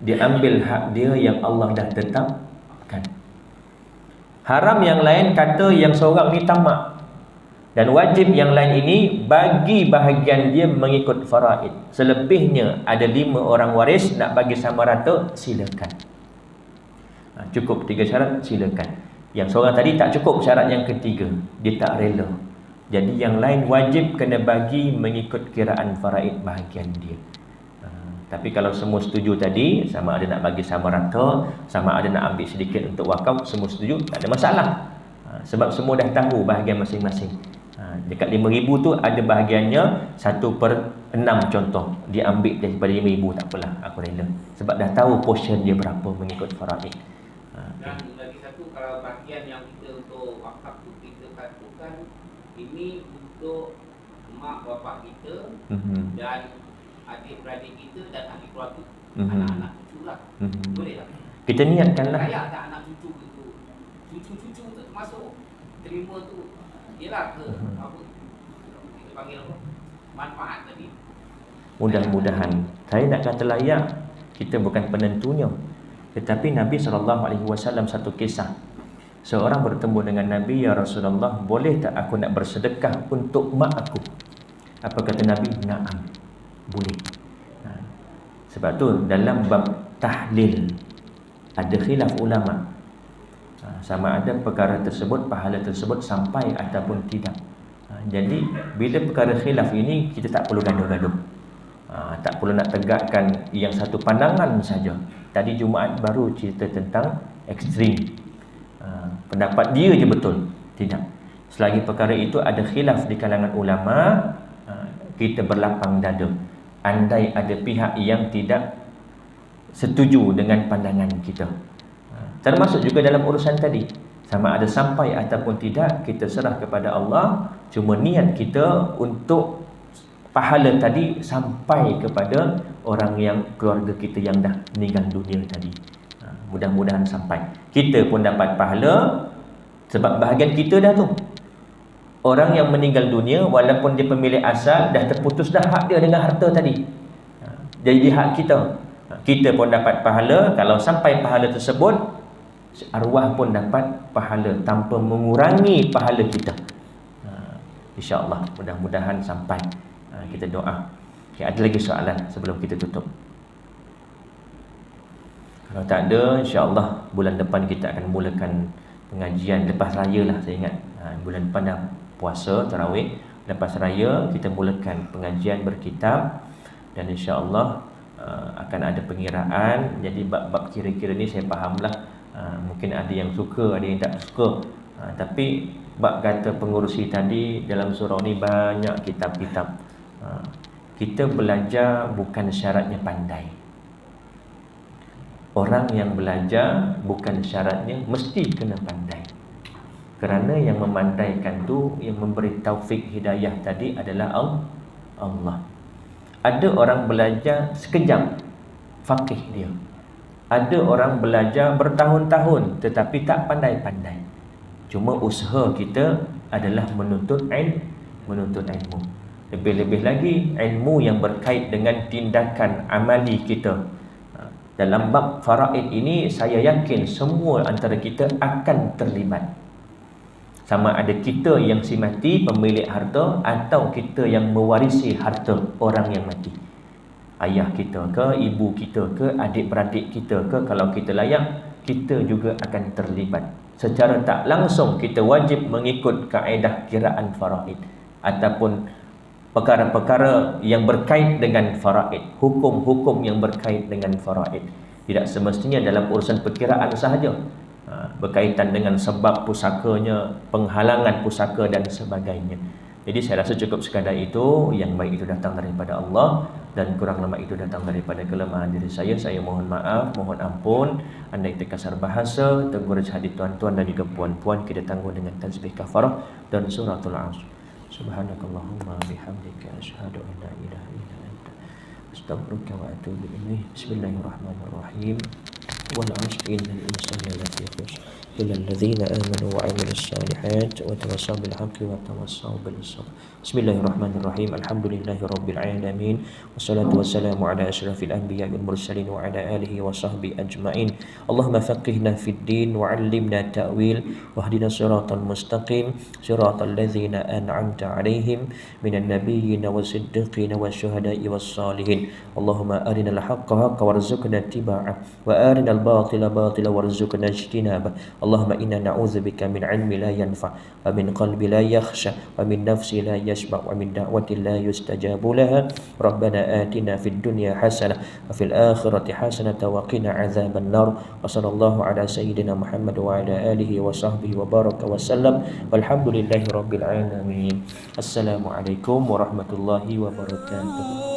Dia ambil hak dia yang Allah dah tetapkan. Haram yang lain kata yang seorang ni tamak. Dan wajib yang lain ini bagi bahagian dia mengikut faraid. Selebihnya ada 5 orang waris nak bagi sama rata, silakan. Cukup 3 syarat, silakan. Yang seorang tadi tak cukup syarat yang ketiga, dia tak rela. Jadi yang lain wajib kena bagi mengikut kiraan faraid bahagian dia. Tapi kalau semua setuju tadi, sama ada nak bagi sama rata, sama ada nak ambil sedikit untuk wakaf, semua setuju, tak ada masalah. Sebab semua dah tahu bahagian masing-masing. Dekat 5,000 tu ada bahagiannya 1/6 contoh, dia ambil daripada 5,000, tak apalah, aku rela. Sebab dah tahu portion dia berapa mengikut faraid. Dan lagi satu, kalau bahagian yang kita untuk wakaf tu kita katakan ini untuk mak bapak kita dan adik-beradik kita dan ahli keluarga, anak-anak cucu lah. Boleh tak? Kita niatkanlah. Layak tak anak cucu itu? Cucu-cucu tu termasuk terima tu. Yelah ke apa? Kita panggil apa? Manfaat tadi. Mudah-mudahan. Saya nak kata layak, kita bukan penentunya. Tetapi Nabi SAW satu kisah. Seorang bertemu dengan Nabi, "Ya Rasulullah, boleh tak aku nak bersedekah untuk mak aku?" Apa kata Nabi? "Na'am, boleh." Sebab tu dalam bab tahlil ada khilaf ulama, sama ada perkara tersebut, pahala tersebut sampai ataupun tidak. Jadi bila perkara khilaf ini, kita tak perlu gaduh-gaduh. Tak perlu nak tegakkan yang satu pandangan saja. Tadi Jumaat baru cerita tentang ekstrim, pendapat dia je betul. Tidak. Selagi perkara itu ada khilaf di kalangan ulama, kita berlapang dada. Andai ada pihak yang tidak setuju dengan pandangan kita, termasuk juga dalam urusan tadi, sama ada sampai ataupun tidak, kita serah kepada Allah. Cuma niat kita untuk pahala tadi sampai kepada orang yang keluarga kita yang dah meninggal dunia tadi. Mudah-mudahan sampai. Kita pun dapat pahala sebab bahagian kita dah tu. Orang yang meninggal dunia, walaupun dia pemilik asal, dah terputus dah hak dia dengan harta tadi. Jadi hak kita. Kita pun dapat pahala. Kalau sampai pahala tersebut, arwah pun dapat pahala tanpa mengurangi pahala kita. InsyaAllah, mudah-mudahan sampai. Kita doa. Okay, ada lagi soalan sebelum kita tutup? Kalau tak ada, insyaAllah bulan depan kita akan mulakan pengajian lepas raya lah, saya ingat. Bulan depan dah puasa, tarawih. Lepas raya kita mulakan pengajian berkitab. Dan insyaAllah akan ada pengiraan. Jadi bab-bab kira-kira ni saya fahamlah. Mungkin ada yang suka, ada yang tak suka. Tapi bab kata pengurusi tadi, dalam surau ni banyak kitab-kitab. Kita belajar bukan syaratnya pandai. Orang yang belajar bukan syaratnya mesti kena pandai. Kerana yang memandaikan tu, yang memberi taufik hidayah tadi adalah Allah. Ada orang belajar sekejap, faqih dia. Ada orang belajar bertahun-tahun tetapi tak pandai-pandai. Cuma usaha kita adalah menuntut ilmu. Lebih-lebih lagi ilmu yang berkait dengan tindakan amali kita. Dalam bab faraid ini, saya yakin semua antara kita akan terlibat. Sama ada kita yang si mati, pemilik harta, atau kita yang mewarisi harta orang yang mati. Ayah kita ke, ibu kita ke, adik-beradik kita ke, kalau kita layak, kita juga akan terlibat. Secara tak langsung kita wajib mengikut kaedah kiraan faraid ataupun perkara-perkara yang berkait dengan faraid, hukum-hukum yang berkait dengan faraid. Tidak semestinya dalam urusan perkiraan sahaja, berkaitan dengan sebab pusakanya, penghalangan pusaka dan sebagainya. Jadi saya rasa cukup sekadar itu. Yang baik itu datang daripada Allah dan kurang lemah itu datang daripada kelemahan diri saya. Saya mohon maaf, mohon ampun. Andai terkasar bahasa, tegur hati tuan-tuan dan juga puan-puan, kita tangguh dengan tasbih kafarah dan suratul Asr. Subhanakallahumma bihamdika asyhadu an la ilaha illa anta astaghfiruka wa atubu ilaik. Bismillahirrahmanirrahim. Wal 'asri innal insana lafi khusr illa alladhina amanu wa 'amilus solihat wa tawassaw bil haqqi wa tawassaw bis sabr. Bismillahirrahmanirrahim. Alhamdulillahirabbil alamin. Wassalatu wassalamu ala asyrafil anbiya'i wal mursalin wa ala alihi wa sahbihi ajma'in. Allahumma faqihna fid din wa 'allimna ta'wil wahdina siratal mustaqim siratal ladzina an'amta 'alaihim minan nabiyyin was-siddiqin wasyuhada'i was-salihin. Allahumma arinal haqqa haqqan warzuqna ittiba'ah wa arinal batila batila warzuqna ijtinabah. Allahumma inna na'udzubika min 'ilmin la yanfa' wa min qalbin la yakhsha wa min nafsin la yashba' wa min da'watin la yustajabu laha. Rabbana atina fid dunya hasanah wa fil akhirati hasanah wa qina 'adzaban nar. Wa sallallahu ala sayyidina Muhammad wa ala alihi wa sahbihi wa baraka wa sallam. Walhamdulillahi rabbil alamin. Assalamualaikum warahmatullahi wabarakatuh.